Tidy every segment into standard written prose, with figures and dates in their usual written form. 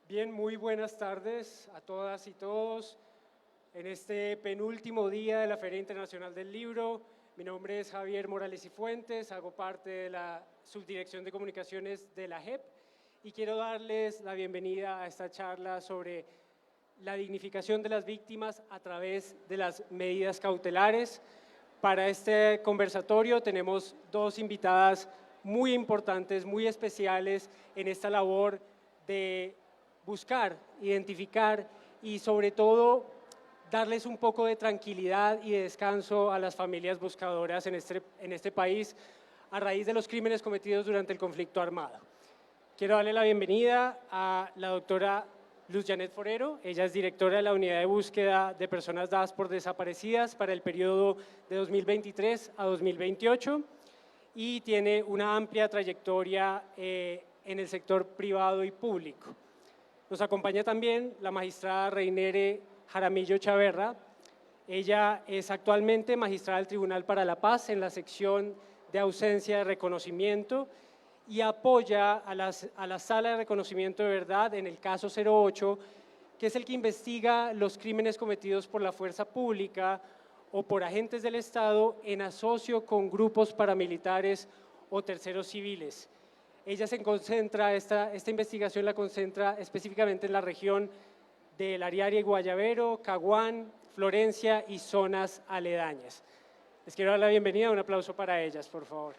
Bien, muy buenas tardes a todas y todos. En este penúltimo día de la Feria Internacional del Libro, mi nombre es Javier Morales y Fuentes, hago parte de la Subdirección de Comunicaciones de la JEP y quiero darles la bienvenida a esta charla sobre la dignificación de las víctimas a través de las medidas cautelares. Para este conversatorio tenemos dos invitadas muy importantes, muy especiales en esta labor de buscar, identificar y sobre todo darles un poco de tranquilidad y de descanso a las familias buscadoras en este país a raíz de los crímenes cometidos durante el conflicto armado. Quiero darle la bienvenida a la doctora Luz Janet Forero. Ella es directora de la Unidad de Búsqueda de Personas Dadas por Desaparecidas para el periodo de 2023 a 2028 y tiene una amplia trayectoria en el sector privado y público. Nos acompaña también la magistrada Reinere Jaramillo Chaverra. Ella es actualmente magistrada del Tribunal para la Paz en la sección de ausencia de reconocimiento y apoya a la Sala de Reconocimiento de Verdad en el caso 08, que es el que investiga los crímenes cometidos por la fuerza pública o por agentes del Estado en asocio con grupos paramilitares o terceros civiles. Ella se concentra, esta investigación la concentra específicamente en la región del Ariari y Guayabero, Caguán, Florencia y zonas aledañas. Les quiero dar la bienvenida, un aplauso para ellas, por favor.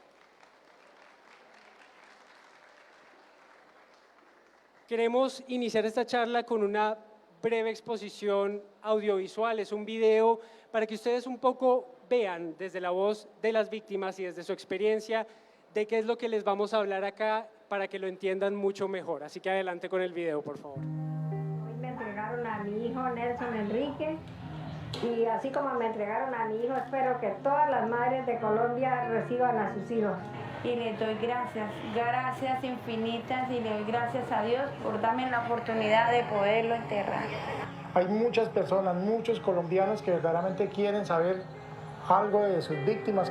Queremos iniciar esta charla con una breve exposición audiovisual, es un video para que ustedes un poco vean desde la voz de las víctimas y desde su experiencia de qué es lo que les vamos a hablar acá para que lo entiendan mucho mejor. Así que adelante con el video, por favor. Hoy me entregaron a mi hijo Nelson Enrique y así como me entregaron a mi hijo, espero que todas las madres de Colombia reciban a sus hijos. Y le doy gracias infinitas y le doy gracias a Dios por darme la oportunidad de poderlo enterrar. Hay muchas personas, muchos colombianos que verdaderamente quieren saber algo de sus víctimas.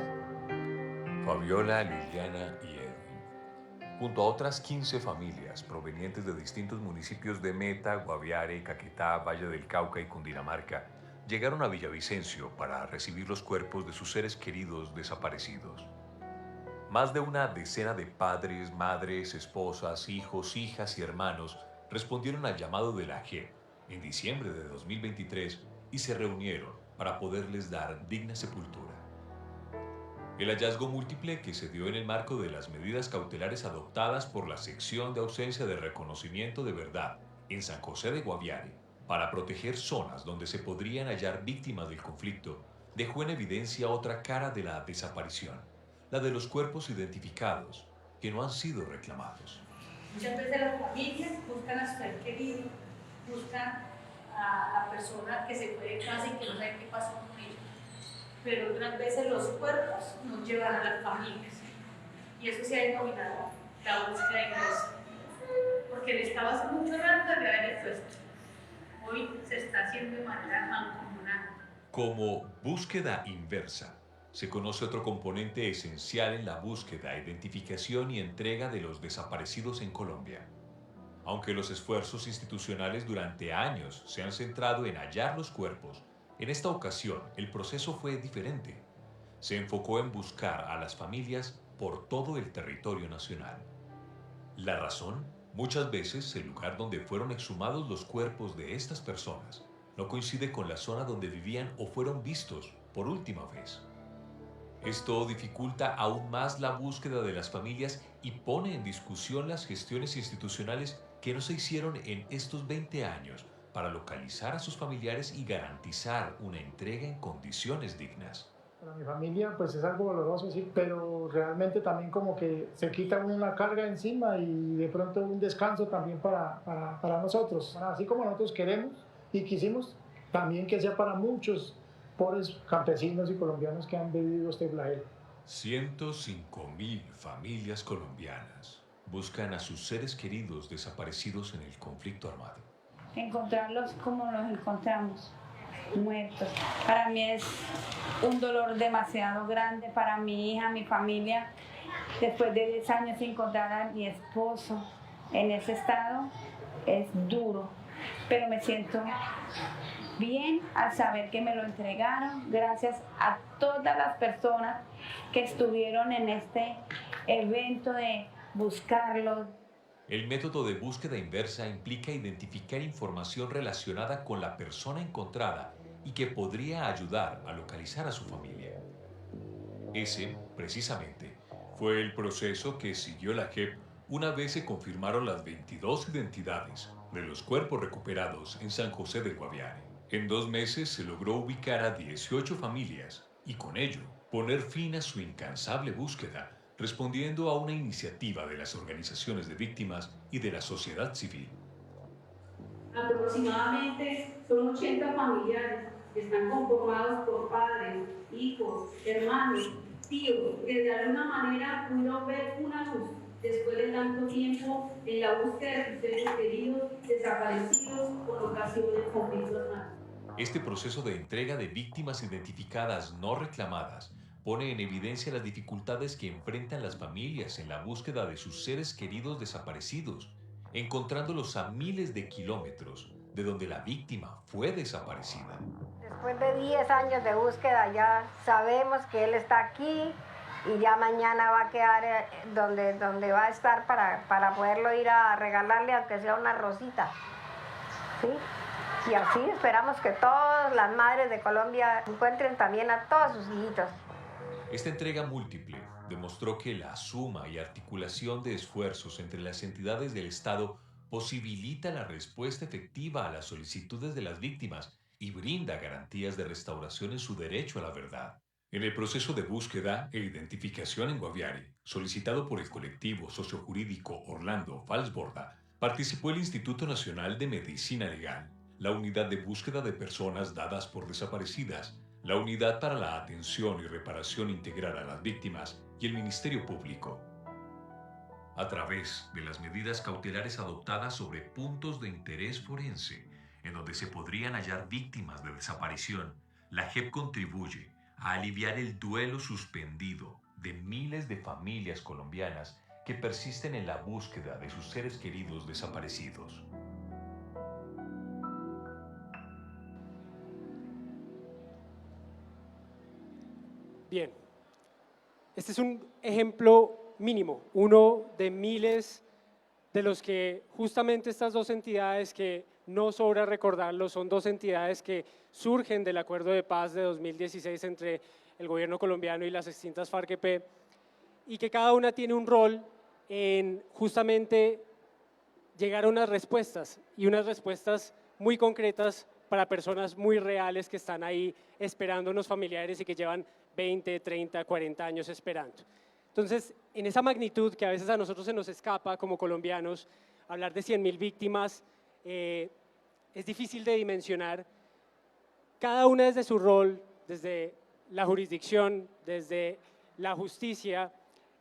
Fabiola, Liliana y Edwin, junto a otras 15 familias provenientes de distintos municipios de Meta, Guaviare, Caquetá, Valle del Cauca y Cundinamarca, llegaron a Villavicencio para recibir los cuerpos de sus seres queridos desaparecidos. Más de una decena de padres, madres, esposas, hijos, hijas y hermanos respondieron al llamado de la JEP en diciembre de 2023 y se reunieron para poderles dar digna sepultura. El hallazgo múltiple que se dio en el marco de las medidas cautelares adoptadas por la Sección de Ausencia de Reconocimiento de Verdad en San José de Guaviare para proteger zonas donde se podrían hallar víctimas del conflicto dejó en evidencia otra cara de la desaparición, la de los cuerpos identificados que no han sido reclamados. Muchas veces las familias buscan a su ser querido, buscan a la persona que se fue de casa y que no sabe qué pasó con ella. Pero otras veces los cuerpos nos llevan a las familias. Y eso se ha denominado la búsqueda inversa. Porque el Estado hace mucho rato de haber hecho esto. Hoy se está haciendo de manera mancomunada. Como búsqueda inversa, se conoce otro componente esencial en la búsqueda, identificación y entrega de los desaparecidos en Colombia. Aunque los esfuerzos institucionales durante años se han centrado en hallar los cuerpos, en esta ocasión el proceso fue diferente. Se enfocó en buscar a las familias por todo el territorio nacional. La razón, muchas veces el lugar donde fueron exhumados los cuerpos de estas personas no coincide con la zona donde vivían o fueron vistos por última vez. Esto dificulta aún más la búsqueda de las familias y pone en discusión las gestiones institucionales que no se hicieron en estos 20 años para localizar a sus familiares y garantizar una entrega en condiciones dignas. Para mi familia pues es algo doloroso, sí, pero realmente también como que se quita una carga encima y de pronto un descanso también para nosotros. Así como nosotros queremos y quisimos, también que sea para muchos pobres campesinos y colombianos que han vivido este flagelo. 105.000 familias colombianas buscan a sus seres queridos desaparecidos en el conflicto armado. Encontrarlos como los encontramos, muertos. Para mí es un dolor demasiado grande, para mi hija, mi familia. Después de 10 años encontrar a mi esposo en ese estado es duro, pero me siento bien al saber que me lo entregaron, gracias a todas las personas que estuvieron en este evento de buscarlos. El método de búsqueda inversa implica identificar información relacionada con la persona encontrada y que podría ayudar a localizar a su familia. Ese, precisamente, fue el proceso que siguió la JEP una vez se confirmaron las 22 identidades de los cuerpos recuperados en San José del Guaviare. En 2 meses se logró ubicar a 18 familias y con ello poner fin a su incansable búsqueda, respondiendo a una iniciativa de las organizaciones de víctimas y de la sociedad civil. Aproximadamente son 80 familiares que están conformados por padres, hijos, hermanos, tíos, que de alguna manera pudieron ver una luz después de tanto tiempo en la búsqueda de sus seres queridos, desaparecidos por ocasión de conflictos armados. Este proceso de entrega de víctimas identificadas no reclamadas pone en evidencia las dificultades que enfrentan las familias en la búsqueda de sus seres queridos desaparecidos, encontrándolos a miles de kilómetros de donde la víctima fue desaparecida. Después de 10 años de búsqueda ya sabemos que él está aquí y ya mañana va a quedar donde va a estar para poderlo ir a regalarle aunque sea una rosita. ¿Sí? Y así esperamos que todas las madres de Colombia encuentren también a todos sus hijitos. Esta entrega múltiple demostró que la suma y articulación de esfuerzos entre las entidades del Estado posibilita la respuesta efectiva a las solicitudes de las víctimas y brinda garantías de restauración en su derecho a la verdad. En el proceso de búsqueda e identificación en Guaviare, solicitado por el colectivo sociojurídico Orlando Falsborda, participó el Instituto Nacional de Medicina Legal, la Unidad de Búsqueda de Personas Dadas por Desaparecidas, la Unidad para la Atención y Reparación Integral a las Víctimas y el Ministerio Público. A través de las medidas cautelares adoptadas sobre puntos de interés forense, en donde se podrían hallar víctimas de desaparición, la JEP contribuye a aliviar el duelo suspendido de miles de familias colombianas que persisten en la búsqueda de sus seres queridos desaparecidos. Bien, este es un ejemplo mínimo, uno de miles de los que justamente estas dos entidades, que no sobra recordarlo, son dos entidades que surgen del acuerdo de paz de 2016 entre el gobierno colombiano y las extintas FARC-EP, y que cada una tiene un rol en justamente llegar a unas respuestas, y unas respuestas muy concretas para personas muy reales que están ahí esperando unos familiares y que llevan 20, 30, 40 años esperando. Entonces, en esa magnitud que a veces a nosotros se nos escapa como colombianos, hablar de 100.000 víctimas es difícil de dimensionar. Cada una desde su rol, desde la jurisdicción, desde la justicia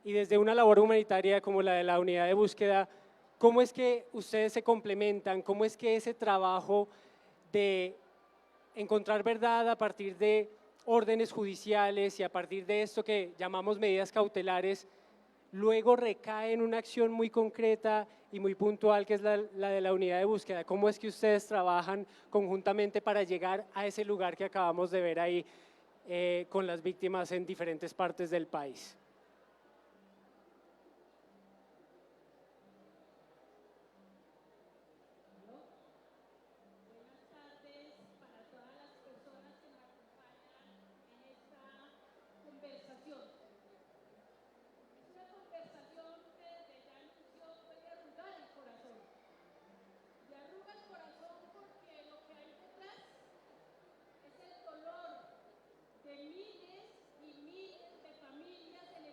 y desde una labor humanitaria como la de la unidad de búsqueda, ¿cómo es que ustedes se complementan? ¿Cómo es que ese trabajo de encontrar verdad a partir de órdenes judiciales y a partir de esto que llamamos medidas cautelares, luego recae en una acción muy concreta y muy puntual que es la de la unidad de búsqueda? ¿Cómo es que ustedes trabajan conjuntamente para llegar a ese lugar que acabamos de ver ahí con las víctimas en diferentes partes del país? De miles y miles de familias en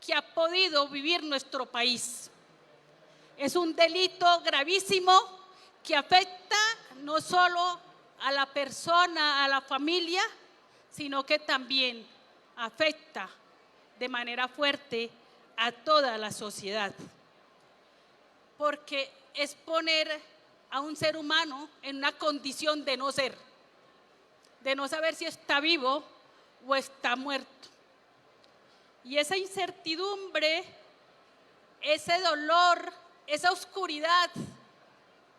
que ha podido vivir nuestro país. Es un delito gravísimo que afecta no solo a la persona, a la familia, sino que también afecta de manera fuerte a toda la sociedad. Porque es poner a un ser humano en una condición de no ser, de no saber si está vivo o está muerto. Y esa incertidumbre, ese dolor, esa oscuridad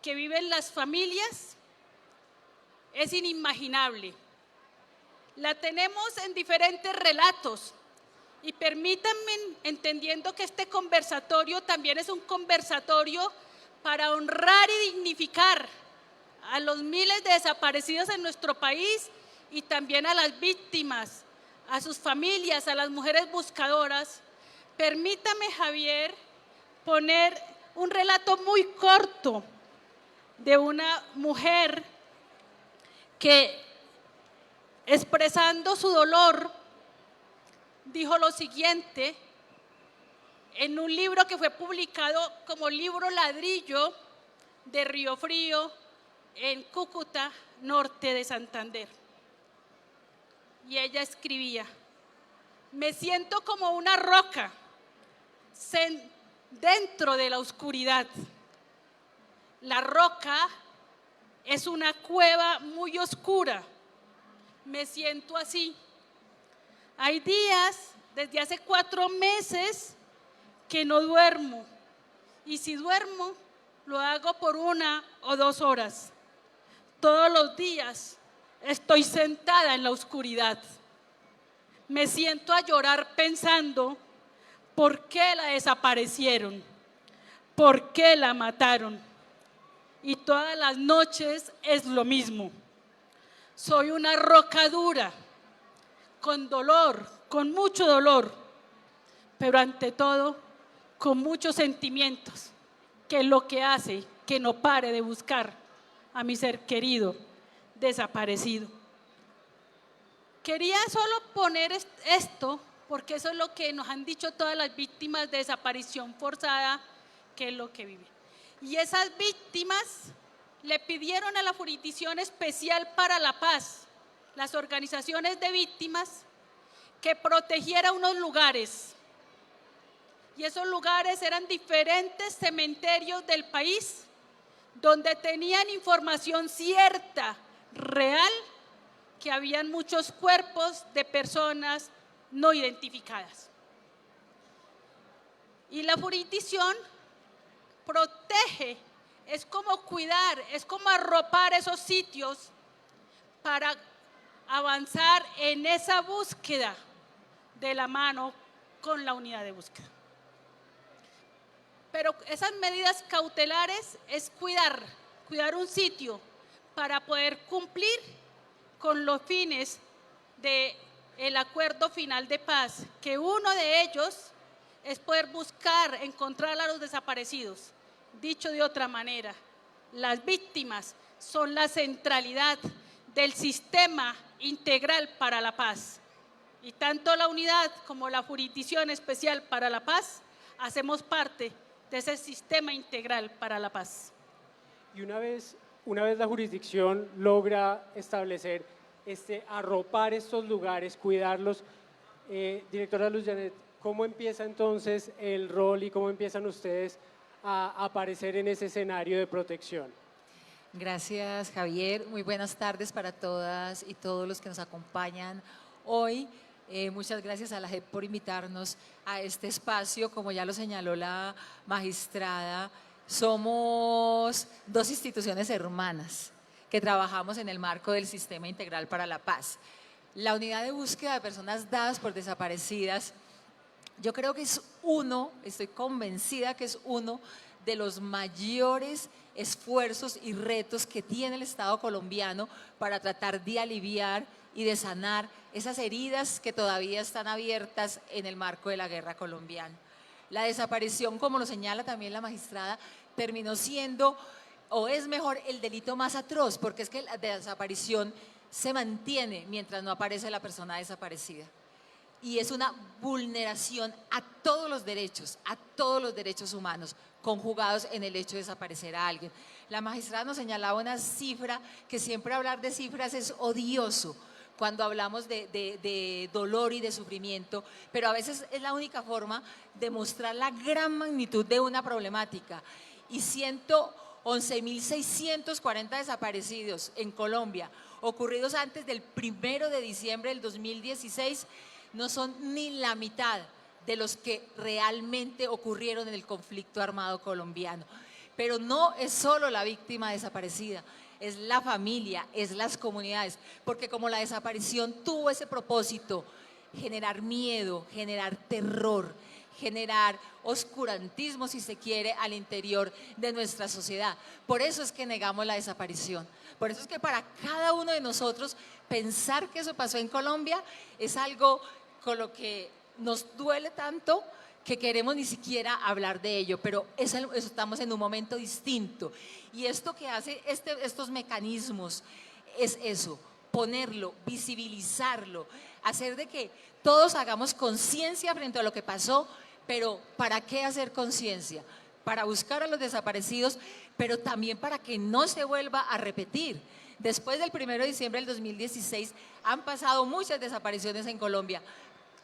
que viven las familias es inimaginable. La tenemos en diferentes relatos y permítanme, entendiendo que este conversatorio también es un conversatorio para honrar y dignificar a los miles de desaparecidos en nuestro país y también a las víctimas, a sus familias, a las mujeres buscadoras. Permítame, Javier, poner un relato muy corto de una mujer que, expresando su dolor, dijo lo siguiente en un libro que fue publicado como libro ladrillo de Río Frío, en Cúcuta, norte de Santander. Y ella escribía: me siento como una roca dentro de la oscuridad. La roca es una cueva muy oscura. Me siento así. Hay días, desde hace 4 meses, que no duermo. Y si duermo, lo hago por 1 o 2 horas. Todos los días estoy sentada en la oscuridad. Me siento a llorar pensando por qué la desaparecieron, por qué la mataron. Y todas las noches es lo mismo. Soy una roca dura, con dolor, con mucho dolor, pero ante todo, con muchos sentimientos, que es lo que hace que no pare de buscar a mi ser querido desaparecido. Quería solo poner esto porque eso es lo que nos han dicho todas las víctimas de desaparición forzada, que es lo que viven. Y esas víctimas le pidieron a la Jurisdicción Especial para la Paz, las organizaciones de víctimas, que protegiera unos lugares. Y esos lugares eran diferentes cementerios del país, donde tenían información cierta, real, que habían muchos cuerpos de personas no identificadas. Y la jurisdicción protege, es como cuidar, es como arropar esos sitios para avanzar en esa búsqueda de la mano con la unidad de búsqueda. Pero esas medidas cautelares es cuidar un sitio para poder cumplir con los fines del acuerdo final de paz, que uno de ellos es poder buscar, encontrar a los desaparecidos. Dicho de otra manera, las víctimas son la centralidad del sistema integral para la paz. Y tanto la unidad como la Jurisdicción Especial para la Paz hacemos parte de ese sistema integral para la paz. Y una vez la jurisdicción logra establecer, arropar estos lugares, cuidarlos, directora Luz Janet, ¿cómo empieza entonces el rol y cómo empiezan ustedes a aparecer en ese escenario de protección? Gracias, Javier. Muy buenas tardes para todas y todos los que nos acompañan hoy. Muchas gracias a la JEP por invitarnos a este espacio. Como ya lo señaló la magistrada, somos 2 instituciones hermanas que trabajamos en el marco del Sistema Integral para la Paz. La unidad de búsqueda de personas dadas por desaparecidas, yo creo que estoy convencida que es uno de los mayores esfuerzos y retos que tiene el Estado colombiano para tratar de aliviar y de sanar esas heridas que todavía están abiertas en el marco de la guerra colombiana. La desaparición, como lo señala también la magistrada, terminó siendo, o es mejor, el delito más atroz, porque es que la desaparición se mantiene mientras no aparece la persona desaparecida. y es una vulneración a todos los derechos humanos conjugados en el hecho de desaparecer a alguien. La magistrada nos señalaba una cifra, que siempre hablar de cifras es odioso cuando hablamos de dolor y de sufrimiento, pero a veces es la única forma de mostrar la gran magnitud de una problemática. Y 111.640 desaparecidos en Colombia, ocurridos antes del 1 de diciembre del 2016, no son ni la mitad de los que realmente ocurrieron en el conflicto armado colombiano. Pero no es solo la víctima desaparecida, es la familia, es las comunidades, porque como la desaparición tuvo ese propósito, generar miedo, generar terror, generar oscurantismo, si se quiere, al interior de nuestra sociedad. Por eso es que negamos la desaparición. Por eso es que para cada uno de nosotros pensar que eso pasó en Colombia es algo con lo que nos duele tanto que queremos ni siquiera hablar de ello, pero estamos en un momento distinto. Y esto que hace estos mecanismos es eso, ponerlo, visibilizarlo, hacer de que todos hagamos conciencia frente a lo que pasó. Pero ¿para qué hacer conciencia? Para buscar a los desaparecidos, pero también para que no se vuelva a repetir. Después del 1 de diciembre del 2016 han pasado muchas desapariciones en Colombia.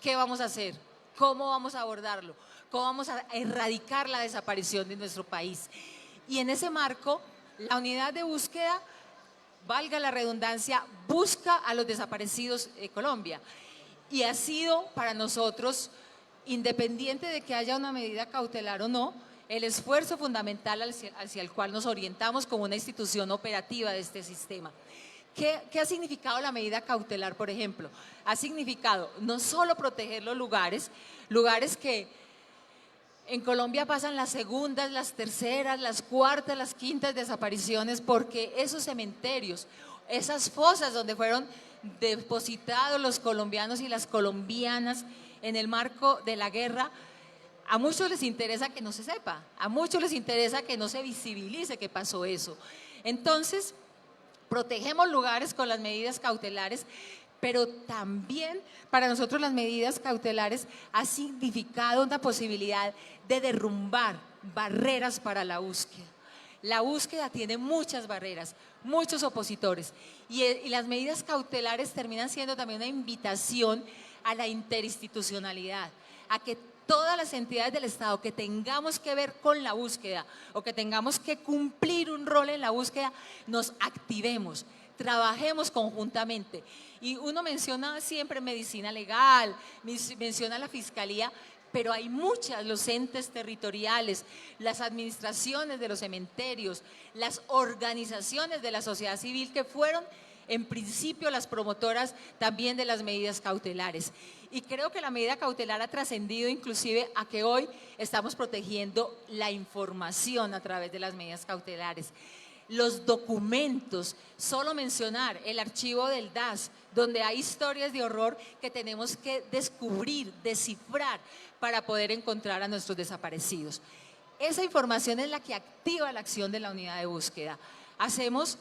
¿Qué vamos a hacer? ¿Cómo vamos a abordarlo? ¿Cómo vamos a erradicar la desaparición de nuestro país? Y en ese marco, la unidad de búsqueda, valga la redundancia, busca a los desaparecidos de Colombia. Y ha sido para nosotros, independiente de que haya una medida cautelar o no, el esfuerzo fundamental hacia el cual nos orientamos como una institución operativa de este sistema. ¿Qué ha significado la medida cautelar, por ejemplo? Ha significado no solo proteger los lugares que en Colombia pasan las segundas, las terceras, las cuartas, las quintas desapariciones, porque esos cementerios, esas fosas donde fueron depositados los colombianos y las colombianas en el marco de la guerra, a muchos les interesa que no se sepa, a muchos les interesa que no se visibilice que pasó eso. Entonces, protegemos lugares con las medidas cautelares, pero también para nosotros las medidas cautelares ha significado una posibilidad de derrumbar barreras para la búsqueda. La búsqueda tiene muchas barreras, muchos opositores, y las medidas cautelares terminan siendo también una invitación a la interinstitucionalidad, a que todas las entidades del Estado que tengamos que ver con la búsqueda o que tengamos que cumplir un rol en la búsqueda, nos activemos, trabajemos conjuntamente. Y uno menciona siempre medicina legal, menciona la fiscalía, pero hay muchas, los entes territoriales, las administraciones de los cementerios, las organizaciones de la sociedad civil que fueron en principio las promotoras también de las medidas cautelares. Y creo que la medida cautelar ha trascendido inclusive a que hoy estamos protegiendo la información a través de las medidas cautelares. Los documentos, solo mencionar el archivo del DAS, donde hay historias de horror que tenemos que descubrir, descifrar para poder encontrar a nuestros desaparecidos. Esa información es la que activa la acción de la unidad de búsqueda. Hacemos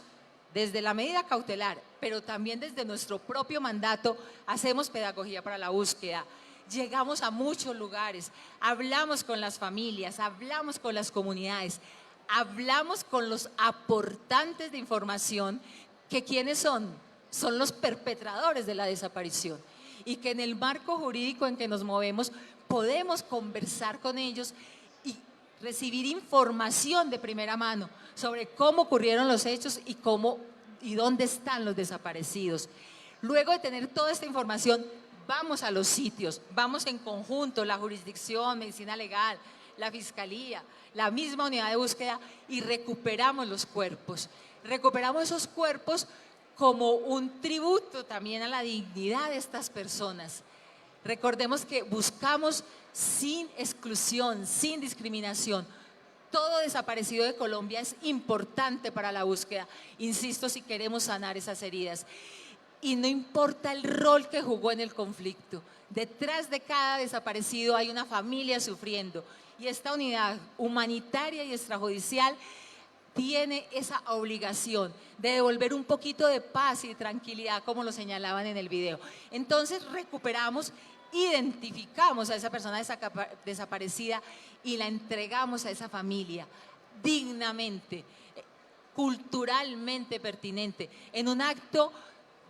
desde la medida cautelar, pero también desde nuestro propio mandato, hacemos pedagogía para la búsqueda. Llegamos a muchos lugares, hablamos con las familias, hablamos con las comunidades, hablamos con los aportantes de información, que ¿quiénes son? Son los perpetradores de la desaparición, y que en el marco jurídico en que nos movemos podemos conversar con ellos y recibir información de primera mano sobre cómo ocurrieron los hechos y dónde están los desaparecidos. Luego de tener toda esta información, vamos a los sitios, vamos en conjunto, la jurisdicción, medicina legal, la fiscalía, la misma unidad de búsqueda, y recuperamos los cuerpos. Recuperamos esos cuerpos como un tributo también a la dignidad de estas personas. Recordemos que buscamos sin exclusión, sin discriminación. Todo desaparecido de Colombia es importante para la búsqueda, insisto, si queremos sanar esas heridas. Y no importa el rol que jugó en el conflicto, detrás de cada desaparecido hay una familia sufriendo, y esta unidad humanitaria y extrajudicial tiene esa obligación de devolver un poquito de paz y de tranquilidad, como lo señalaban en el video. Entonces recuperamos identificamos a esa persona desaparecida y la entregamos a esa familia dignamente, culturalmente pertinente, en un acto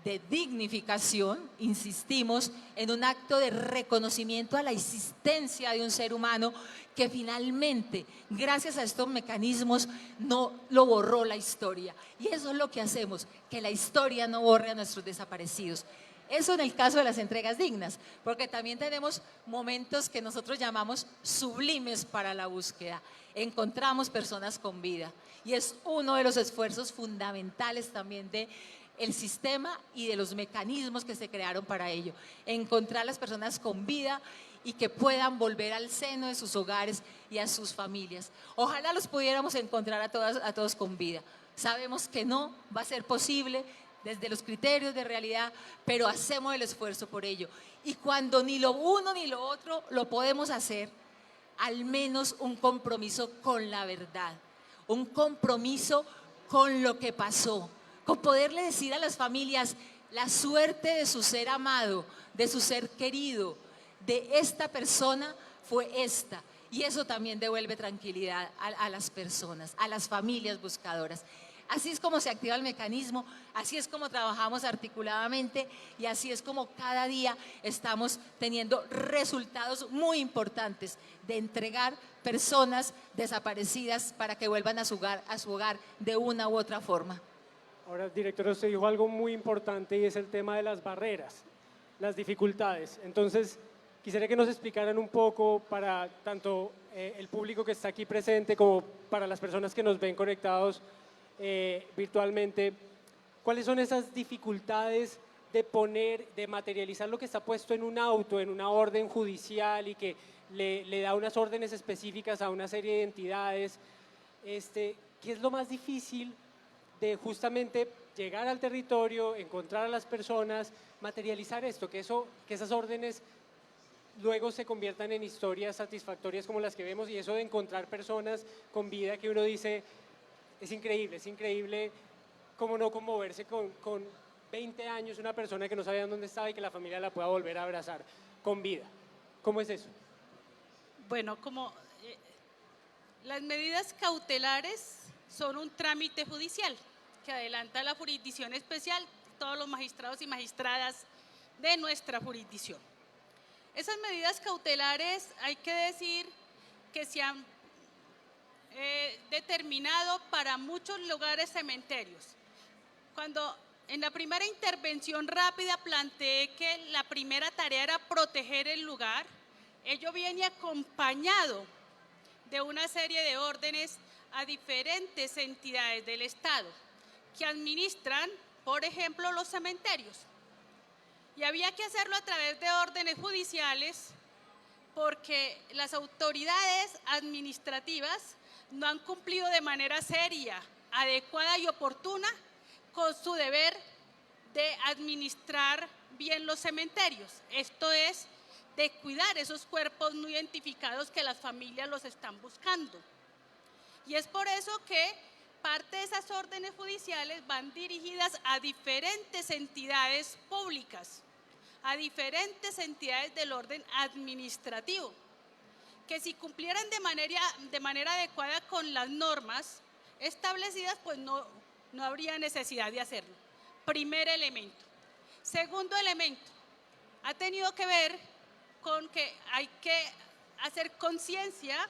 de dignificación, insistimos, en un acto de reconocimiento a la existencia de un ser humano que finalmente, gracias a estos mecanismos, no lo borró la historia. Y eso es lo que hacemos, que la historia no borre a nuestros desaparecidos. Eso en el caso de las entregas dignas, porque también tenemos momentos que nosotros llamamos sublimes para la búsqueda. Encontramos personas con vida y es uno de los esfuerzos fundamentales también de el sistema y de los mecanismos que se crearon para ello. Encontrar las personas con vida y que puedan volver al seno de sus hogares y a sus familias. Ojalá los pudiéramos encontrar a todos con vida. Sabemos que no va a ser posible desde los criterios de realidad, pero hacemos el esfuerzo por ello. Y cuando ni lo uno ni lo otro lo podemos hacer, al menos un compromiso con la verdad, un compromiso con lo que pasó, con poderle decir a las familias la suerte de su ser amado, de su ser querido, de esta persona fue esta. Y eso también devuelve tranquilidad a las personas, a las familias buscadoras. Así es como se activa el mecanismo, así es como trabajamos articuladamente y así es como cada día estamos teniendo resultados muy importantes de entregar personas desaparecidas para que vuelvan a su hogar de una u otra forma. Ahora, directora, usted dijo algo muy importante y es el tema de las barreras, las dificultades. Entonces, quisiera que nos explicaran un poco para tanto el público que está aquí presente como para las personas que nos ven conectados virtualmente, ¿cuáles son esas dificultades de materializar lo que está puesto en un auto, en una orden judicial y que le da unas órdenes específicas a una serie de entidades? ¿Qué es lo más difícil de justamente llegar al territorio, encontrar a las personas, materializar esto, que esas órdenes luego se conviertan en historias satisfactorias como las que vemos, y eso de encontrar personas con vida que uno dice, es increíble cómo no conmoverse con 20 años una persona que no sabía dónde estaba y que la familia la pueda volver a abrazar con vida. ¿Cómo es eso? Bueno, las medidas cautelares son un trámite judicial que adelanta la jurisdicción especial, todos los magistrados y magistradas de nuestra jurisdicción. Esas medidas cautelares hay que decir que se han determinado para muchos lugares cementerios. Cuando en la primera intervención rápida planteé que la primera tarea era proteger el lugar, ello viene acompañado de una serie de órdenes a diferentes entidades del Estado que administran, por ejemplo, los cementerios. Y había que hacerlo a través de órdenes judiciales porque las autoridades administrativas no han cumplido de manera seria, adecuada y oportuna con su deber de administrar bien los cementerios. Esto es, de cuidar esos cuerpos no identificados que las familias los están buscando. Y es por eso que parte de esas órdenes judiciales van dirigidas a diferentes entidades públicas, a diferentes entidades del orden administrativo, que si cumplieran de manera adecuada con las normas establecidas, pues no habría necesidad de hacerlo. Primer elemento. Segundo elemento, ha tenido que ver con que hay que hacer conciencia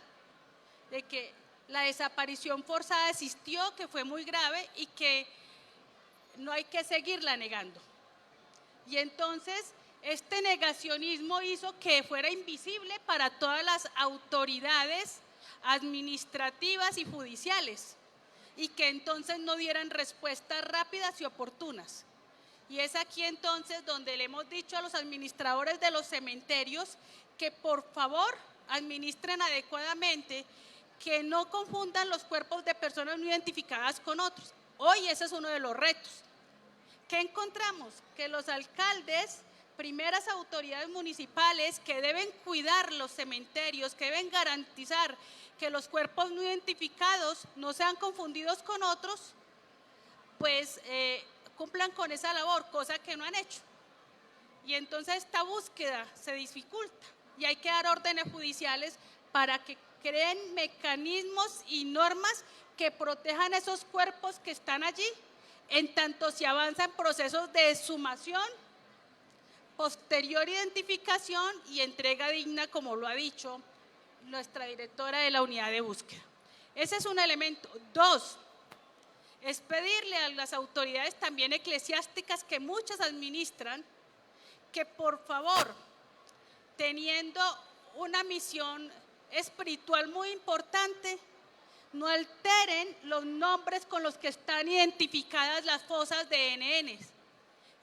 de que la desaparición forzada existió, que fue muy grave y que no hay que seguirla negando. Y entonces este negacionismo hizo que fuera invisible para todas las autoridades administrativas y judiciales y que entonces no dieran respuestas rápidas y oportunas. Y es aquí entonces donde le hemos dicho a los administradores de los cementerios que por favor administren adecuadamente, que no confundan los cuerpos de personas no identificadas con otros. Hoy ese es uno de los retos. ¿Qué encontramos? Que los alcaldes, primeras autoridades municipales que deben cuidar los cementerios, que deben garantizar que los cuerpos no identificados no sean confundidos con otros, pues cumplan con esa labor, cosa que no han hecho. y entonces esta búsqueda se dificulta y hay que dar órdenes judiciales para que creen mecanismos y normas que protejan esos cuerpos que están allí, en tanto se avanza en procesos de exhumación, posterior identificación y entrega digna, como lo ha dicho nuestra directora de la unidad de búsqueda. Ese es un elemento. 2, es pedirle a las autoridades también eclesiásticas que muchas administran, que por favor, teniendo una misión espiritual muy importante, no alteren los nombres con los que están identificadas las fosas de NNs.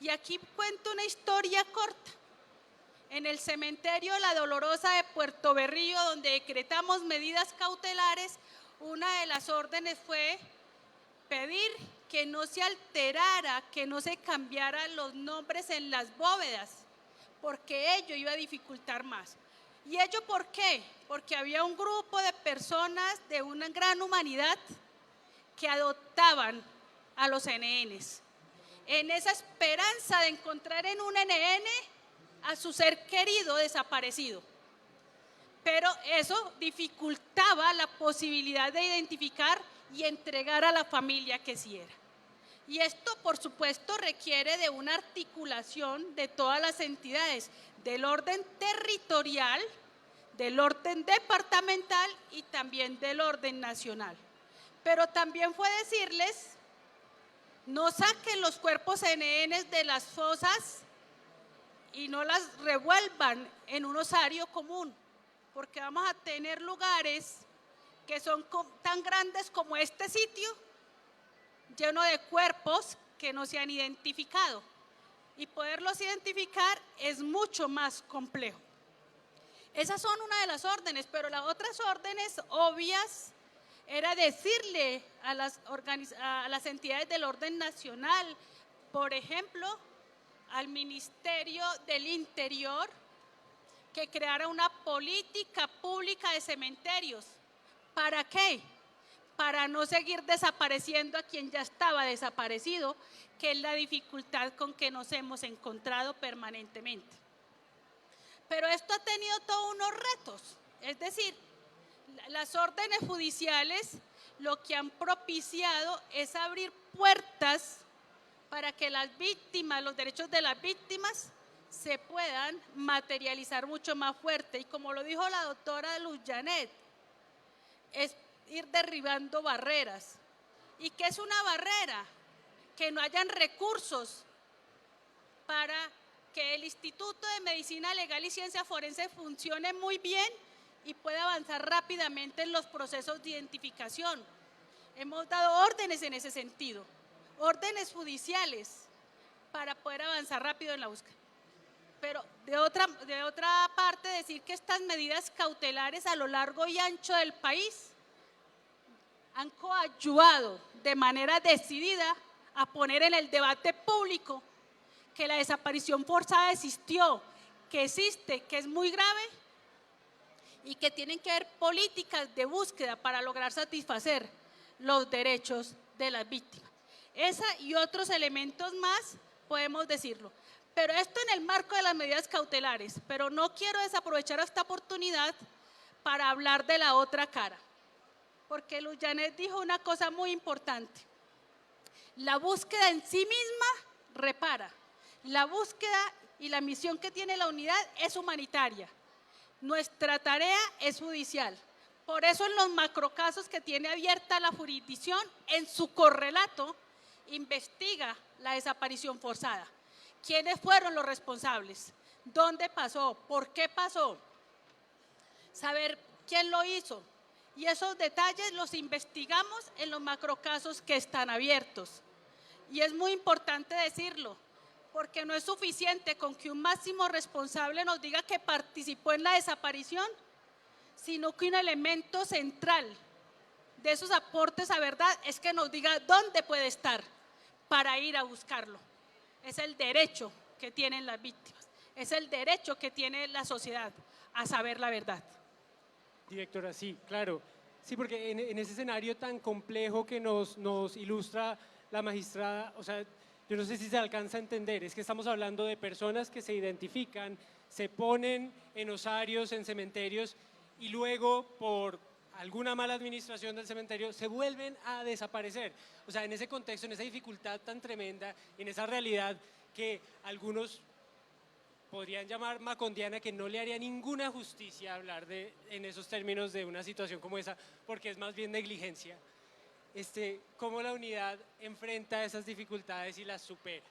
Y aquí cuento una historia corta. En el cementerio La Dolorosa de Puerto Berrío, donde decretamos medidas cautelares, una de las órdenes fue pedir que no se alterara, que no se cambiaran los nombres en las bóvedas, porque ello iba a dificultar más. ¿Y ello por qué? Porque había un grupo de personas de una gran humanidad que adoptaban a los NNs, en esa esperanza de encontrar en un NN a su ser querido desaparecido. Pero eso dificultaba la posibilidad de identificar y entregar a la familia que sí era. Y esto, por supuesto, requiere de una articulación de todas las entidades, del orden territorial, del orden departamental y también del orden nacional. Pero también fue decirles, no saquen los cuerpos NN de las fosas y no las revuelvan en un osario común, porque vamos a tener lugares que son tan grandes como este sitio, lleno de cuerpos que no se han identificado, y poderlos identificar es mucho más complejo. Esas son una de las órdenes, pero las otras órdenes obvias era decirle a las entidades del orden nacional, por ejemplo, al Ministerio del Interior, que creara una política pública de cementerios. ¿Para qué? Para no seguir desapareciendo a quien ya estaba desaparecido, que es la dificultad con que nos hemos encontrado permanentemente. Pero esto ha tenido todos unos retos, es decir, las órdenes judiciales lo que han propiciado es abrir puertas para que las víctimas, los derechos de las víctimas se puedan materializar mucho más fuerte. Y como lo dijo la doctora Luz Janet, es ir derribando barreras. ¿Y qué es una barrera? Que no hayan recursos para que el Instituto de Medicina Legal y Ciencia Forense funcione muy bien y pueda avanzar rápidamente en los procesos de identificación. Hemos dado órdenes en ese sentido, órdenes judiciales para poder avanzar rápido en la búsqueda. Pero de otra parte, decir que estas medidas cautelares a lo largo y ancho del país han coadyuvado de manera decidida a poner en el debate público que la desaparición forzada existió, que existe, que es muy grave y que tienen que haber políticas de búsqueda para lograr satisfacer los derechos de las víctimas. Esa y otros elementos más podemos decirlo. Pero esto en el marco de las medidas cautelares, pero no quiero desaprovechar esta oportunidad para hablar de la otra cara, porque Luz Janet dijo una cosa muy importante. La búsqueda en sí misma repara. La búsqueda y la misión que tiene la unidad es humanitaria. Nuestra tarea es judicial. Por eso en los macrocasos que tiene abierta la jurisdicción, en su correlato, investiga la desaparición forzada. ¿Quiénes fueron los responsables? ¿Dónde pasó? ¿Por qué pasó? Saber quién lo hizo. Y esos detalles los investigamos en los macrocasos que están abiertos. Y es muy importante decirlo, porque no es suficiente con que un máximo responsable nos diga que participó en la desaparición, sino que un elemento central de esos aportes a verdad es que nos diga dónde puede estar para ir a buscarlo. Es el derecho que tienen las víctimas, es el derecho que tiene la sociedad a saber la verdad. Directora, sí, claro. Sí, porque en ese escenario tan complejo que nos ilustra la magistrada, o sea, yo no sé si se alcanza a entender, es que estamos hablando de personas que se identifican, se ponen en osarios, en cementerios, y luego por alguna mala administración del cementerio se vuelven a desaparecer. O sea, en ese contexto, en esa dificultad tan tremenda, en esa realidad que algunos podrían llamar macondiana, que no le haría ninguna justicia hablar en esos términos de una situación como esa, porque es más bien negligencia. ¿Cómo la unidad enfrenta esas dificultades y las supera?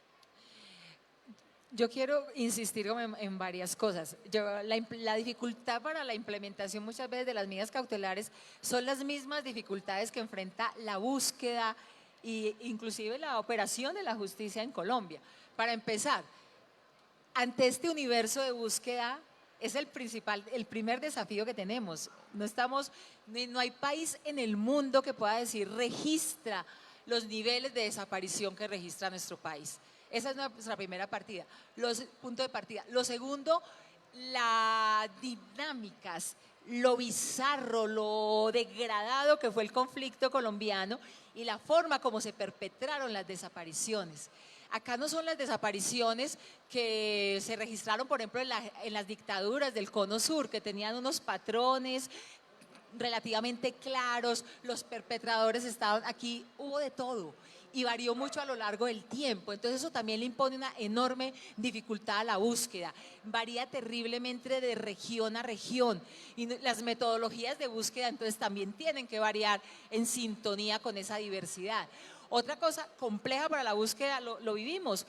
Yo quiero insistir como en varias cosas. La dificultad para la implementación muchas veces de las medidas cautelares son las mismas dificultades que enfrenta la búsqueda e inclusive la operación de la justicia en Colombia. Para empezar, ante este universo de búsqueda es el primer desafío que tenemos. No hay país en el mundo que pueda decir registra los niveles de desaparición que registra nuestro país. Esa es nuestra primera punto de partida. Lo segundo, las dinámicas, lo bizarro, lo degradado que fue el conflicto colombiano y la forma como se perpetraron las desapariciones. Acá no son las desapariciones que se registraron, por ejemplo, en las dictaduras del Cono Sur, que tenían unos patrones relativamente claros, los perpetradores estaban aquí, hubo de todo y varió mucho a lo largo del tiempo. Entonces eso también le impone una enorme dificultad a la búsqueda. Varía terriblemente de región a región y las metodologías de búsqueda entonces también tienen que variar en sintonía con esa diversidad. Otra cosa compleja para la búsqueda, lo vivimos,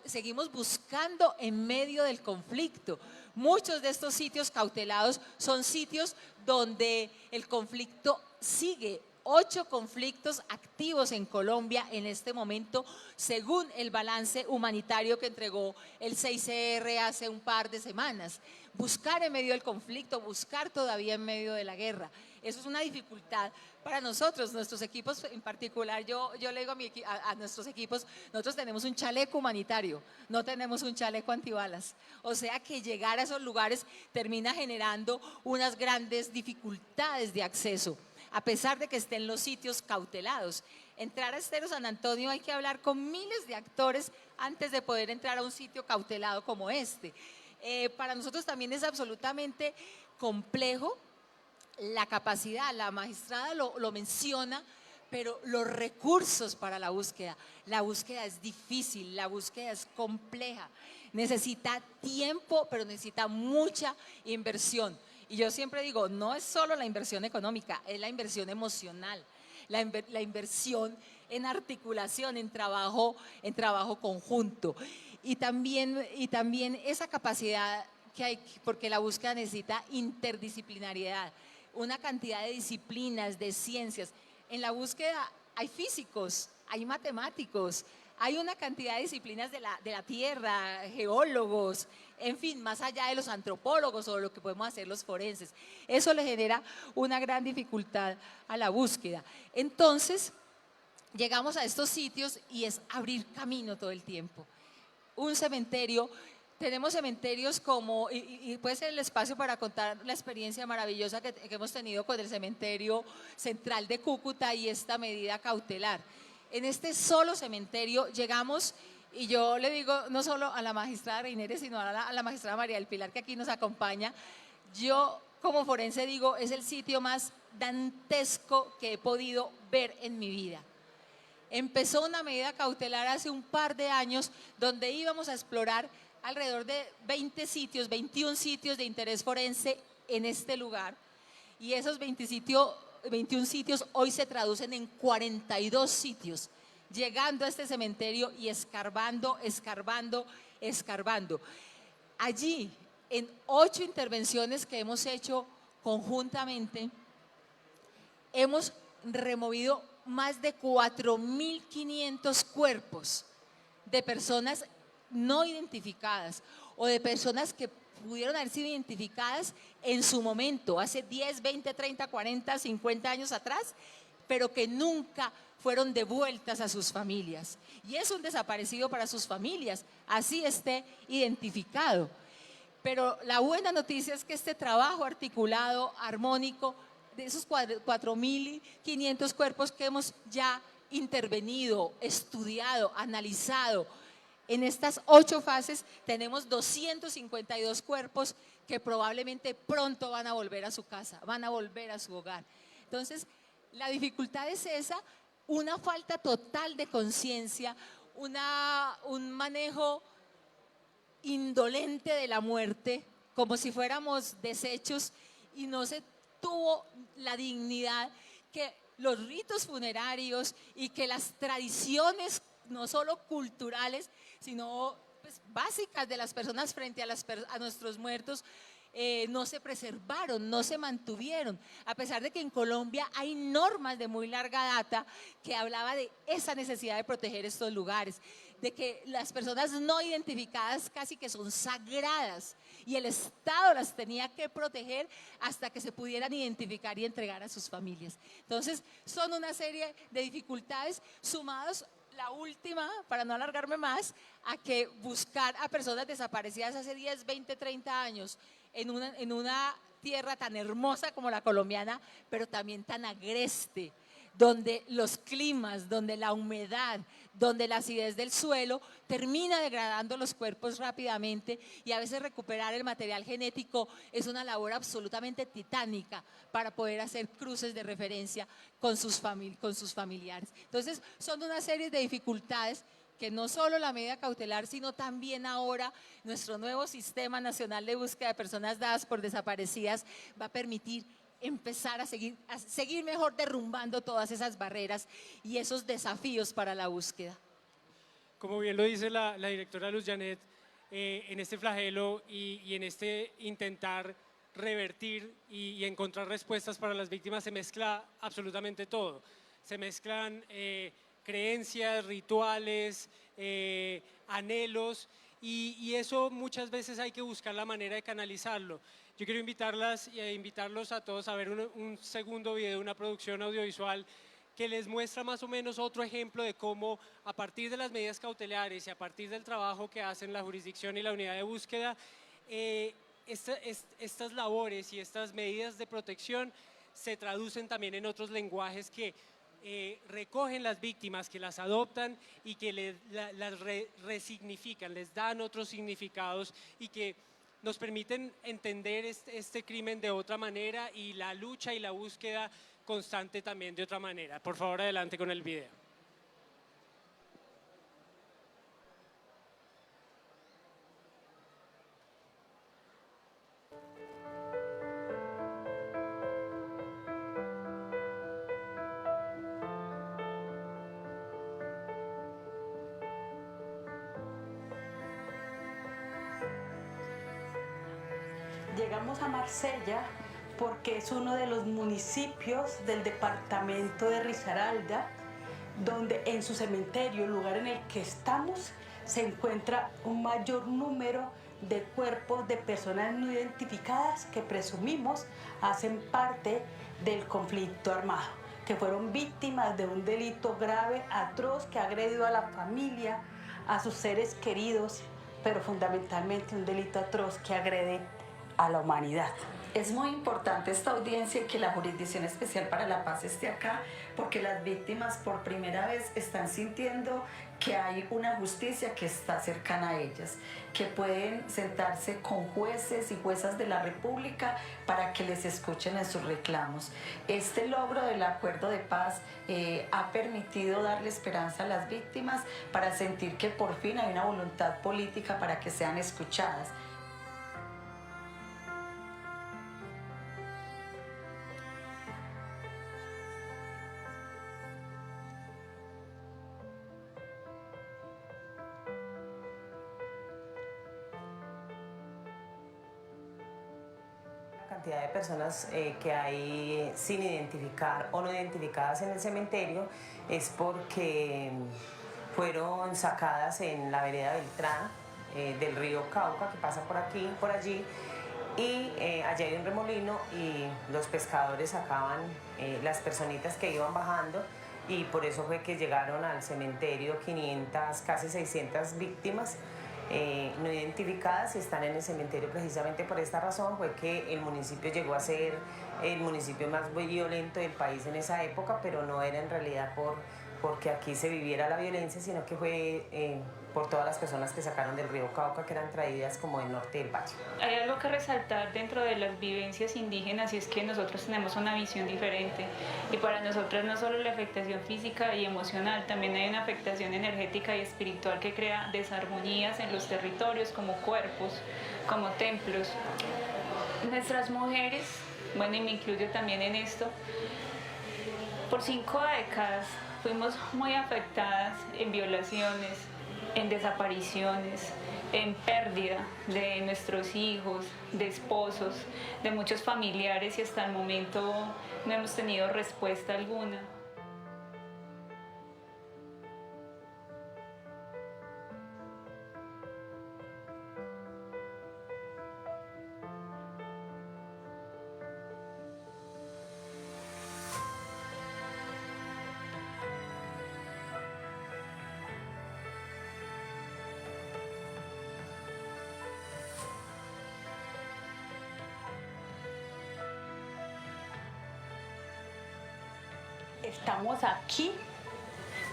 seguimos buscando en medio del conflicto. Muchos de estos sitios cautelados son sitios donde el conflicto sigue. 8 conflictos activos en Colombia en este momento, según el balance humanitario que entregó el CICR hace un par de semanas. Buscar en medio del conflicto, buscar todavía en medio de la guerra. Eso es una dificultad para nosotros, nuestros equipos en particular. Yo le digo a nuestros equipos, nosotros tenemos un chaleco humanitario, no tenemos un chaleco antibalas. O sea que llegar a esos lugares termina generando unas grandes dificultades de acceso, a pesar de que estén los sitios cautelados. Entrar a Estero San Antonio hay que hablar con miles de actores antes de poder entrar a un sitio cautelado como este. Para nosotros también es absolutamente complejo la capacidad, la magistrada lo menciona, pero los recursos para la búsqueda es difícil, la búsqueda es compleja, necesita tiempo, pero necesita mucha inversión. Y yo siempre digo, no es solo la inversión económica, es la inversión emocional, la inversión en articulación, en trabajo conjunto. Y también esa capacidad que hay, porque la búsqueda necesita interdisciplinariedad, una cantidad de disciplinas, de ciencias. En la búsqueda hay físicos, hay matemáticos, hay una cantidad de disciplinas de la tierra, geólogos, en fin, más allá de los antropólogos o lo que podemos hacer los forenses. Eso le genera una gran dificultad a la búsqueda. Entonces, llegamos a estos sitios y es abrir camino todo el tiempo. Un cementerio, tenemos cementerios como, y puede ser el espacio para contar la experiencia maravillosa que hemos tenido con el cementerio central de Cúcuta y esta medida cautelar. En este solo cementerio llegamos, y yo le digo no solo a la magistrada Reineres, sino a la magistrada María del Pilar, que aquí nos acompaña, yo como forense digo, es el sitio más dantesco que he podido ver en mi vida. Empezó una medida cautelar hace un par de años donde íbamos a explorar alrededor de 21 sitios de interés forense en este lugar, y esos 21 sitios hoy se traducen en 42 sitios, llegando a este cementerio y escarbando. Allí, en 8 intervenciones que hemos hecho conjuntamente, hemos removido más de 4.500 cuerpos de personas no identificadas o de personas que pudieron haber sido identificadas en su momento, hace 10, 20, 30, 40, 50 años atrás, pero que nunca fueron devueltas a sus familias. Y es un desaparecido para sus familias, así esté identificado. Pero la buena noticia es que este trabajo articulado, armónico, de esos 4.500 cuerpos que hemos ya intervenido, estudiado, analizado. En estas 8 fases tenemos 252 cuerpos que probablemente pronto van a volver a su casa, van a volver a su hogar. Entonces, la dificultad es esa, una falta total de conciencia, un manejo indolente de la muerte, como si fuéramos desechos, y no se tuvo la dignidad que los ritos funerarios y que las tradiciones, no solo culturales, sino pues, básicas de las personas frente a nuestros muertos, no se preservaron, no se mantuvieron, a pesar de que en Colombia hay normas de muy larga data que hablaba de esa necesidad de proteger estos lugares, de que las personas no identificadas casi que son sagradas y el Estado las tenía que proteger hasta que se pudieran identificar y entregar a sus familias. Entonces, son una serie de dificultades sumadas. La última, para no alargarme más, a que buscar a personas desaparecidas hace 10, 20, 30 años en una tierra tan hermosa como la colombiana, pero también tan agreste, donde los climas, donde la humedad, donde la acidez del suelo termina degradando los cuerpos rápidamente, y a veces recuperar el material genético es una labor absolutamente titánica para poder hacer cruces de referencia con sus familiares. Entonces, son una serie de dificultades que no solo la medida cautelar, sino también ahora nuestro nuevo Sistema Nacional de Búsqueda de Personas Dadas por Desaparecidas va a permitir empezar a seguir mejor derrumbando todas esas barreras y esos desafíos para la búsqueda. Como bien lo dice la directora Luz Janet, en este flagelo y en este intentar revertir y encontrar respuestas para las víctimas se mezcla absolutamente todo. Se mezclan creencias, rituales, anhelos, y eso muchas veces hay que buscar la manera de canalizarlo. Yo quiero invitarlos a todos a ver un segundo video, una producción audiovisual que les muestra más o menos otro ejemplo de cómo a partir de las medidas cautelares y a partir del trabajo que hacen la jurisdicción y la unidad de búsqueda, estas labores y estas medidas de protección se traducen también en otros lenguajes que recogen las víctimas, que las adoptan y que las resignifican, les dan otros significados y que nos permiten entender este crimen de otra manera y la lucha y la búsqueda constante también de otra manera. Por favor, adelante con el video. Llegamos a Marsella porque es uno de los municipios del departamento de Risaralda, donde en su cementerio, el lugar en el que estamos, se encuentra un mayor número de cuerpos de personas no identificadas que presumimos hacen parte del conflicto armado, que fueron víctimas de un delito grave, atroz, que ha agredido a la familia, a sus seres queridos, pero fundamentalmente un delito atroz que agrede a la humanidad. Es muy importante esta audiencia y que la Jurisdicción Especial para la Paz esté acá, porque las víctimas por primera vez están sintiendo que hay una justicia que está cercana a ellas, que pueden sentarse con jueces y juezas de la República para que les escuchen en sus reclamos. Este logro del acuerdo de paz ha permitido darle esperanza a las víctimas para sentir que por fin hay una voluntad política para que sean escuchadas. Cantidad de personas que hay sin identificar o no identificadas en el cementerio es porque fueron sacadas en la vereda Beltrán del río Cauca, que pasa por aquí, por allí, y allá hay un remolino y los pescadores sacaban las personitas que iban bajando, y por eso fue que llegaron al cementerio 500, casi 600 víctimas no identificadas, y están en el cementerio precisamente por esta razón. Fue que el municipio llegó a ser el municipio más violento del país en esa época, pero no era en realidad porque aquí se viviera la violencia, sino que fue por todas las personas que sacaron del río Cauca, que eran traídas como del norte del valle. Hay algo que resaltar dentro de las vivencias indígenas y es que nosotros tenemos una visión diferente y para nosotros no solo la afectación física y emocional, también hay una afectación energética y espiritual que crea desarmonías en los territorios como cuerpos, como templos. Nuestras mujeres, bueno, y me incluyo también en esto, por 5 décadas fuimos muy afectadas en violaciones, en desapariciones, en pérdida de nuestros hijos, de esposos, de muchos familiares y hasta el momento no hemos tenido respuesta alguna. Estamos aquí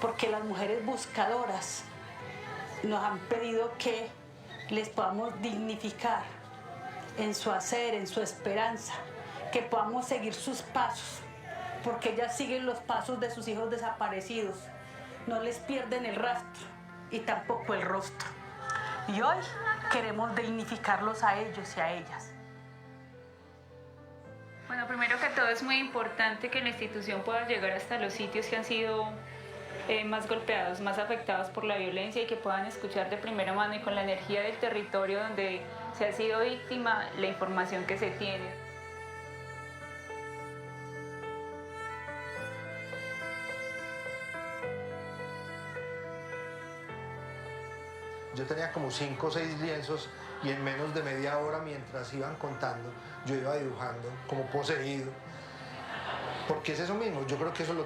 porque las mujeres buscadoras nos han pedido que les podamos dignificar en su hacer, en su esperanza, que podamos seguir sus pasos, porque ellas siguen los pasos de sus hijos desaparecidos, no les pierden el rastro y tampoco el rostro. Y hoy queremos dignificarlos a ellos y a ellas. Bueno, primero que todo es muy importante que la institución pueda llegar hasta los sitios que han sido más golpeados, más afectados por la violencia y que puedan escuchar de primera mano y con la energía del territorio donde se ha sido víctima la información que se tiene. Yo tenía como 5 o 6 lienzos y en menos de media hora, mientras iban contando, yo iba dibujando como poseído. Porque es eso mismo, yo creo que eso lo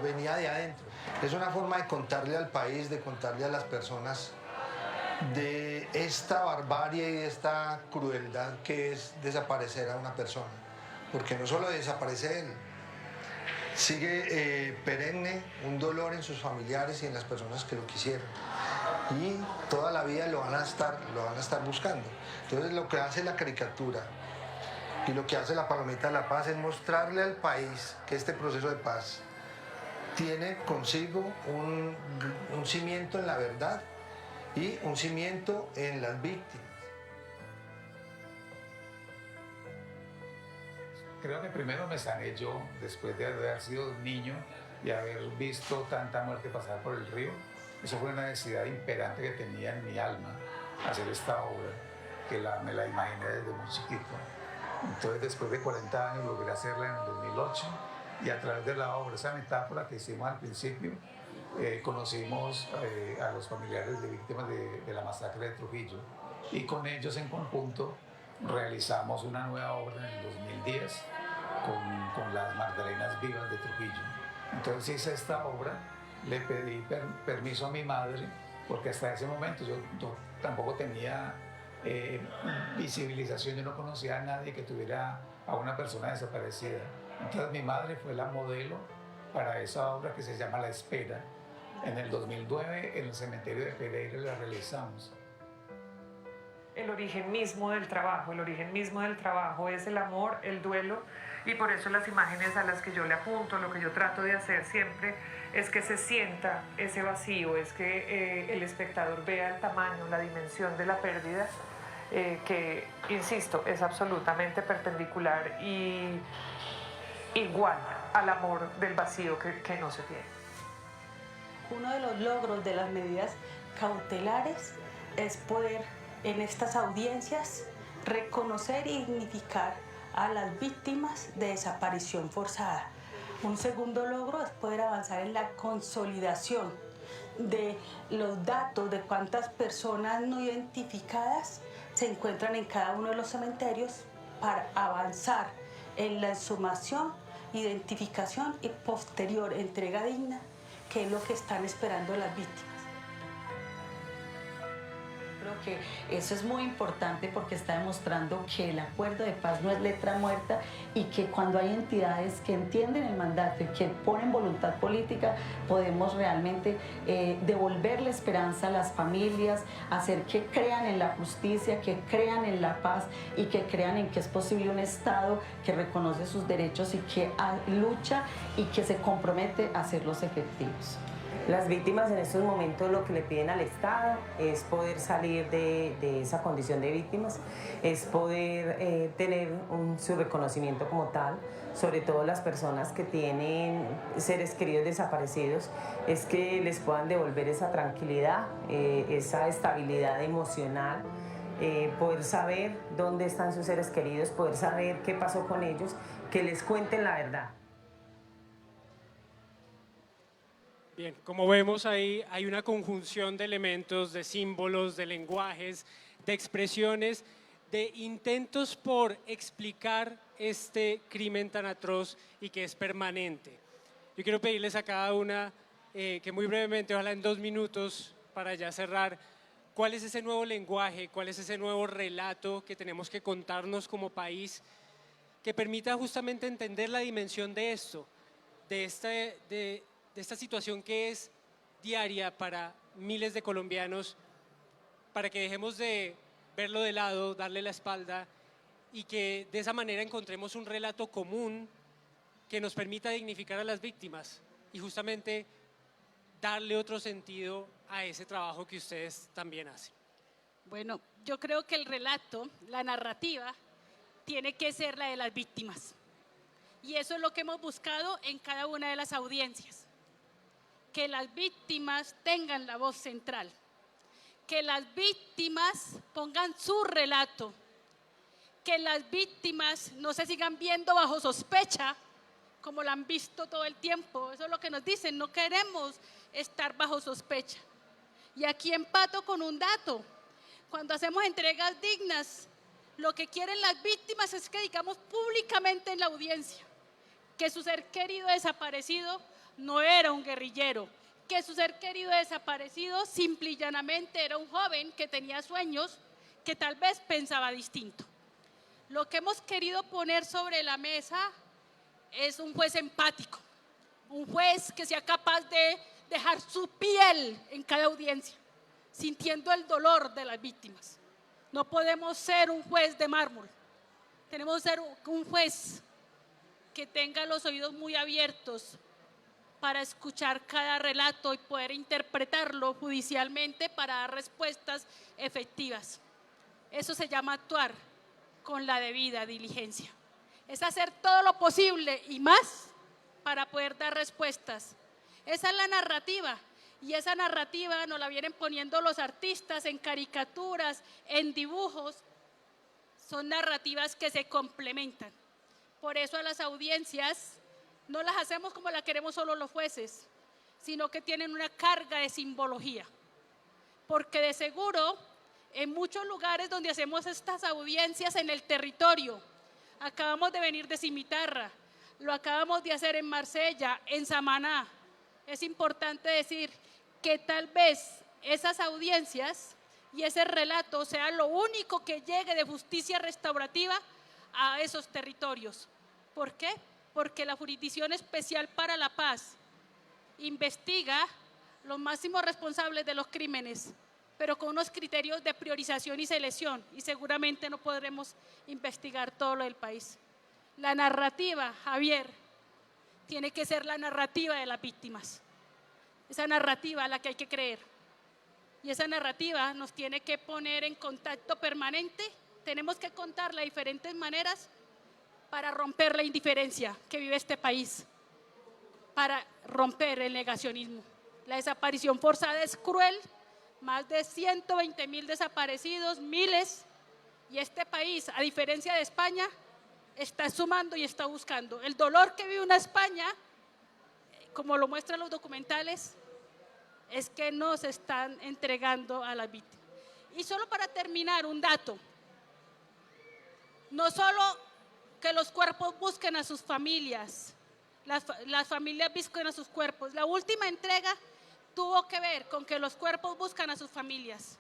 venía de adentro. Es una forma de contarle al país, de contarle a las personas de esta barbarie y de esta crueldad que es desaparecer a una persona. Porque no solo desaparece él, sigue perenne un dolor en sus familiares y en las personas que lo quisieron. Y toda la vida lo van a estar buscando. Entonces lo que hace la caricatura y lo que hace la Palomita de la Paz es mostrarle al país que este proceso de paz tiene consigo un cimiento en la verdad y un cimiento en las víctimas. Creo que primero me sané yo, después de haber sido niño y haber visto tanta muerte pasar por el río. Eso fue una necesidad imperante que tenía en mi alma, hacer esta obra, que me la imaginé desde muy chiquito. Entonces, después de 40 años, logré hacerla en el 2008 y a través de la obra, esa metáfora que hicimos al principio, conocimos a los familiares de víctimas de la masacre de Trujillo y con ellos en conjunto realizamos una nueva obra en el 2010 con las Magdalenas Vivas de Trujillo. Entonces hice esta obra, le pedí permiso a mi madre porque hasta ese momento yo tampoco tenía visibilización, yo no conocía a nadie que tuviera a una persona desaparecida. Entonces mi madre fue la modelo para esa obra que se llama La Espera. En el 2009 en el cementerio de Pereira la realizamos. El origen mismo del trabajo es el amor, el duelo, y por eso las imágenes a las que yo le apunto, lo que yo trato de hacer siempre es que se sienta ese vacío, es que el espectador vea el tamaño, la dimensión de la pérdida, que, insisto, es absolutamente perpendicular y igual al amor del vacío que no se tiene. Uno de los logros de las medidas cautelares es poder en estas audiencias reconocer y dignificar a las víctimas de desaparición forzada. Un segundo logro es poder avanzar en la consolidación de los datos de cuántas personas no identificadas se encuentran en cada uno de los cementerios para avanzar en la exhumación, identificación y posterior entrega digna, que es lo que están esperando las víctimas. creo que eso es muy importante porque está demostrando que el acuerdo de paz no es letra muerta y que cuando hay entidades que entienden el mandato y que ponen voluntad política, podemos realmente devolverle esperanza a las familias, hacer que crean en la justicia, que crean en la paz y que crean en que es posible un Estado que reconoce sus derechos y que lucha y que se compromete a hacerlos efectivos. Las víctimas en estos momentos lo que le piden al Estado es poder salir de esa condición de víctimas, es poder tener su reconocimiento como tal, sobre todo las personas que tienen seres queridos desaparecidos, es que les puedan devolver esa tranquilidad, esa estabilidad emocional, poder saber dónde están sus seres queridos, poder saber qué pasó con ellos, que les cuenten la verdad. Bien, como vemos ahí, hay una conjunción de elementos, de símbolos, de lenguajes, de expresiones, de intentos por explicar este crimen tan atroz y que es permanente. Yo quiero pedirles a cada una que muy brevemente, ojalá en 2 minutos para ya cerrar, cuál es ese nuevo lenguaje, cuál es ese nuevo relato que tenemos que contarnos como país que permita justamente entender la dimensión de esto, de esta situación que es diaria para miles de colombianos, para que dejemos de verlo de lado, darle la espalda y que de esa manera encontremos un relato común que nos permita dignificar a las víctimas y justamente darle otro sentido a ese trabajo que ustedes también hacen. Bueno, yo creo que el relato, la narrativa, tiene que ser la de las víctimas. Y eso es lo que hemos buscado en cada una de las audiencias. Que las víctimas tengan la voz central. Que las víctimas pongan su relato. Que las víctimas no se sigan viendo bajo sospecha, como la han visto todo el tiempo. Eso es lo que nos dicen, no queremos estar bajo sospecha. Y aquí empato con un dato. Cuando hacemos entregas dignas, lo que quieren las víctimas es que digamos públicamente en la audiencia que su ser querido desaparecido no era un guerrillero, que su ser querido desaparecido simple y llanamente era un joven que tenía sueños, que tal vez pensaba distinto. Lo que hemos querido poner sobre la mesa es un juez empático, un juez que sea capaz de dejar su piel en cada audiencia, sintiendo el dolor de las víctimas. No podemos ser un juez de mármol, tenemos que ser un juez que tenga los oídos muy abiertos para escuchar cada relato y poder interpretarlo judicialmente para dar respuestas efectivas. Eso se llama actuar con la debida diligencia. Es hacer todo lo posible y más para poder dar respuestas. Esa es la narrativa. Y esa narrativa nos la vienen poniendo los artistas en caricaturas, en dibujos. Son narrativas que se complementan. Por eso a las audiencias no las hacemos como la queremos solo los jueces, sino que tienen una carga de simbología. Porque de seguro, en muchos lugares donde hacemos estas audiencias en el territorio, acabamos de venir de Cimitarra, lo acabamos de hacer en Marsella, en Samaná. Es importante decir que tal vez esas audiencias y ese relato sea lo único que llegue de justicia restaurativa a esos territorios. ¿Por qué? Porque la Jurisdicción Especial para la Paz investiga los máximos responsables de los crímenes, pero con unos criterios de priorización y selección, y seguramente no podremos investigar todo lo del país. La narrativa, Javier, tiene que ser la narrativa de las víctimas. Esa narrativa a la que hay que creer. Y esa narrativa nos tiene que poner en contacto permanente. Tenemos que contarla de diferentes maneras para romper la indiferencia que vive este país, para romper el negacionismo. La desaparición forzada es cruel, más de 120.000 desaparecidos, miles, y este país, a diferencia de España, está sumando y está buscando. El dolor que vive una España, como lo muestran los documentales, es que no se están entregando a las víctimas. Y solo para terminar, un dato. No solo que los cuerpos busquen a sus familias, las familias busquen a sus cuerpos. La última entrega tuvo que ver con que los cuerpos buscan a sus familias,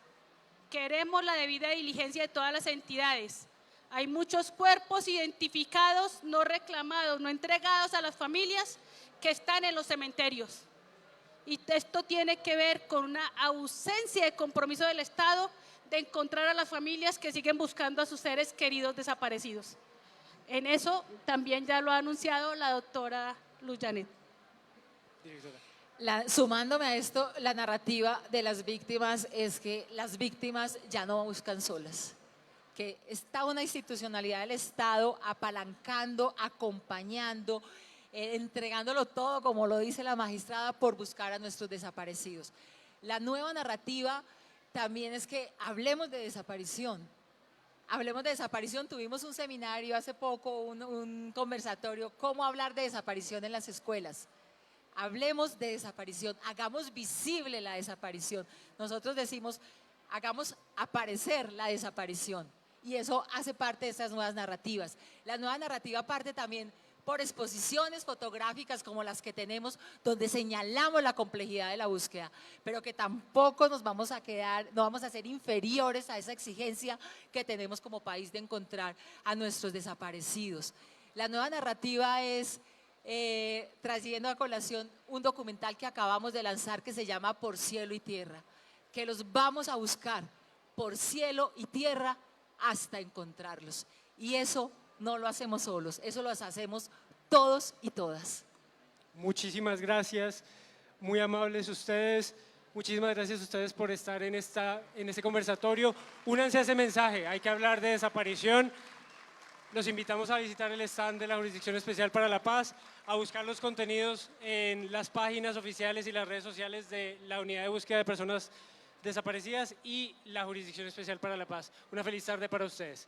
requeremos la debida diligencia de todas las entidades. Hay muchos cuerpos identificados, no reclamados, no entregados a las familias que están en los cementerios. Y esto tiene que ver con una ausencia de compromiso del Estado de encontrar a las familias que siguen buscando a sus seres queridos desaparecidos. En eso también ya lo ha anunciado la doctora Luz Janet. Sumándome a esto, la narrativa de las víctimas es que las víctimas ya no buscan solas, que está una institucionalidad del Estado apalancando, acompañando, entregándolo todo, como lo dice la magistrada, por buscar a nuestros desaparecidos. La nueva narrativa también es que hablemos de desaparición. Hablemos de desaparición. Tuvimos un seminario hace poco, un conversatorio, cómo hablar de desaparición en las escuelas. Hablemos de desaparición, hagamos visible la desaparición. Nosotros decimos, hagamos aparecer la desaparición. Y eso hace parte de estas nuevas narrativas. La nueva narrativa parte también por exposiciones fotográficas como las que tenemos, donde señalamos la complejidad de la búsqueda, pero que tampoco nos vamos a quedar, no vamos a ser inferiores a esa exigencia que tenemos como país de encontrar a nuestros desaparecidos. La nueva narrativa es trayendo a colación un documental que acabamos de lanzar que se llama Por Cielo y Tierra, que los vamos a buscar por cielo y tierra hasta encontrarlos. Y eso no lo hacemos solos, eso lo hacemos todos y todas. Muchísimas gracias, muy amables ustedes. Muchísimas gracias a ustedes por estar en este conversatorio. Únanse a ese mensaje, hay que hablar de desaparición. Los invitamos a visitar el stand de la Jurisdicción Especial para la Paz, a buscar los contenidos en las páginas oficiales y las redes sociales de la Unidad de Búsqueda de Personas Desaparecidas y la Jurisdicción Especial para la Paz. Una feliz tarde para ustedes.